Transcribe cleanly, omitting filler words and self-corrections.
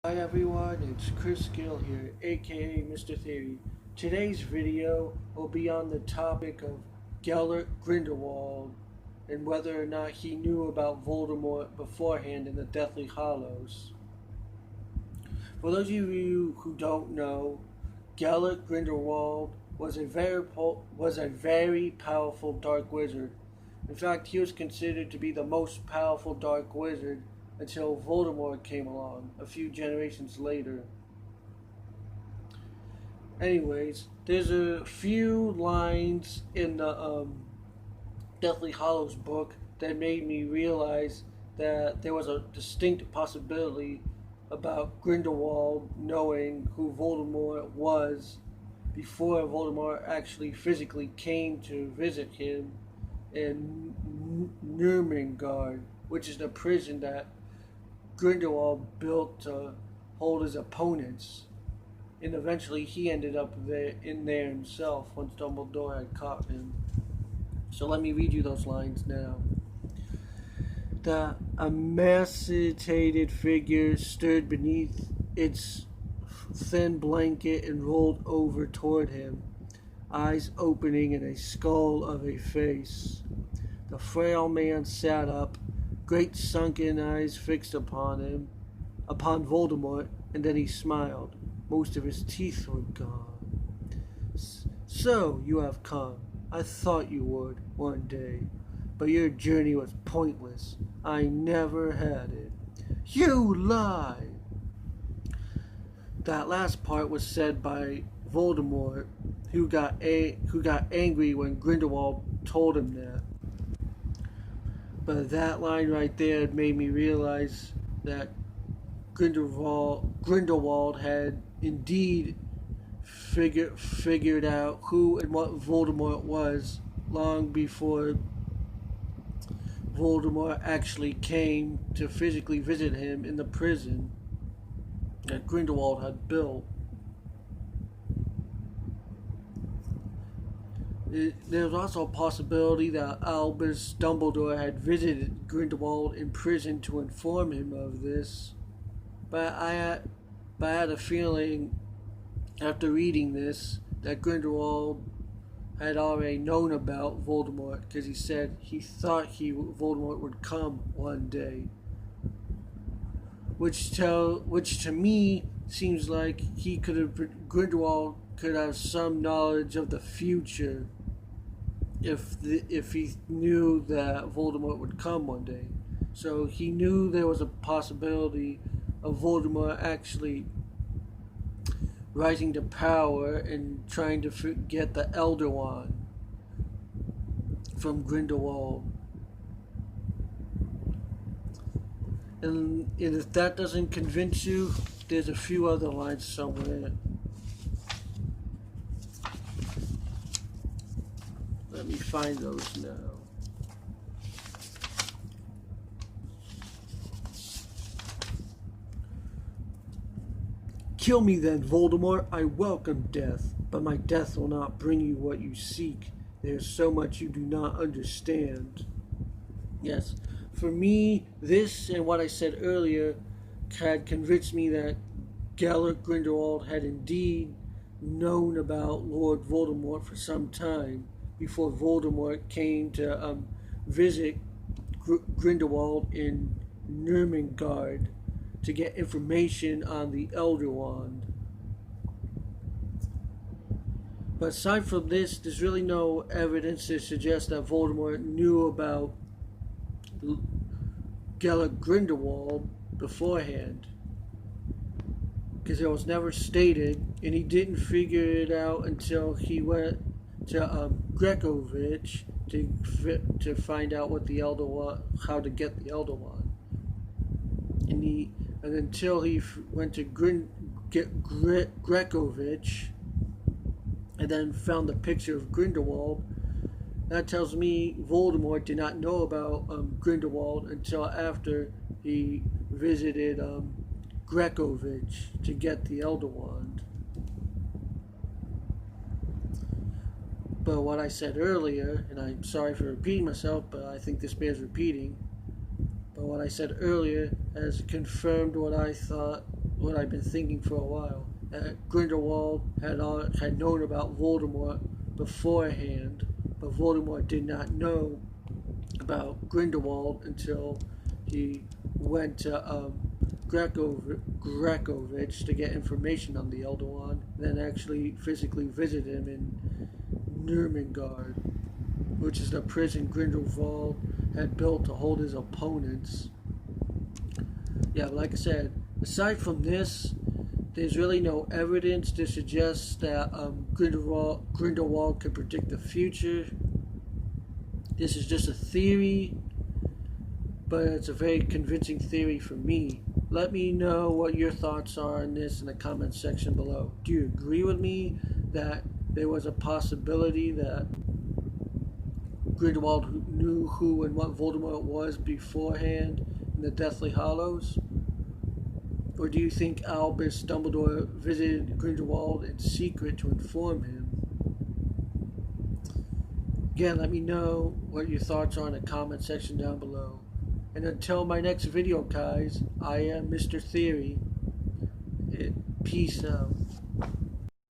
Hi everyone, it's Chris Gill here, aka Mr. Theory. Today's video will be on the topic of Gellert Grindelwald and whether or not he knew about Voldemort beforehand in the Deathly Hallows. For those of you who don't know, Gellert Grindelwald was a very powerful dark wizard. In fact, he was considered to be the most powerful dark wizard until Voldemort came along a few generations later. Anyways, there's a few lines in the Deathly Hallows book that made me realize that there was a distinct possibility about Grindelwald knowing who Voldemort was before Voldemort actually physically came to visit him in Nurmengard, which is the prison that Grindelwald built to hold his opponents, and eventually he ended up in there himself once Dumbledore had caught him. So let me read you those lines now. The emaciated figure stirred beneath its thin blanket and rolled over toward him, eyes opening in a skull of a face. The frail man sat up, great sunken eyes fixed upon Voldemort, and then he smiled. Most of his teeth were gone. So you have come. I thought you would one day, but your journey was pointless. I never had it. You lie! That last part was said by Voldemort, who got angry when Grindelwald told him that. But that line right there made me realize that Grindelwald had indeed figured out who and what Voldemort was long before Voldemort actually came to physically visit him in the prison that Grindelwald had built. There's also a possibility that Albus Dumbledore had visited Grindelwald in prison to inform him of this. But I had a feeling after reading this that Grindelwald had already known about Voldemort, because he said he thought Voldemort would come one day. Which to me seems like Grindelwald could have some knowledge of the future if he knew that Voldemort would come one day. So he knew there was a possibility of Voldemort actually rising to power and trying to get the Elder Wand from Grindelwald. And if that doesn't convince you, there's a few other lines somewhere. Let me find those now. Kill me then, Voldemort. I welcome death, but my death will not bring you what you seek. There is so much you do not understand. Yes, for me, this and what I said earlier had convinced me that Gellert Grindelwald had indeed known about Lord Voldemort for some time before Voldemort came to visit Grindelwald in Nurmengard to get information on the Elder Wand. But aside from this, there's really no evidence to suggest that Voldemort knew about Gellert Grindelwald beforehand, because it was never stated, and he didn't figure it out until he went to Grekovich to find out what the Elder Wand, how to get the Elder Wand, and until he went to Grekovich and then found the picture of Grindelwald. That tells me Voldemort did not know about Grindelwald until after he visited Grekovich to get the Elder Wand. But what I said earlier, and I'm sorry for repeating myself, but I think this bears repeating, but what I said earlier has confirmed what I thought what I've been thinking for a while. Grindelwald had known about Voldemort beforehand, but Voldemort did not know about Grindelwald until he went to Gregovich to get information on the Elder Wand, then actually physically visited him in Nurmengard, which is the prison Grindelwald had built to hold his opponents. Yeah, like I said, aside from this, there's really no evidence to suggest that Grindelwald could predict the future. This is just a theory, but it's a very convincing theory for me. Let me know what your thoughts are on this in the comments section below. Do you agree with me that there was a possibility that Grindelwald knew who and what Voldemort was beforehand in the Deathly Hallows? Or do you think Albus Dumbledore visited Grindelwald in secret to inform him? Again, let me know what your thoughts are in the comment section down below. And until my next video, guys, I am Mr. Theory. Peace out.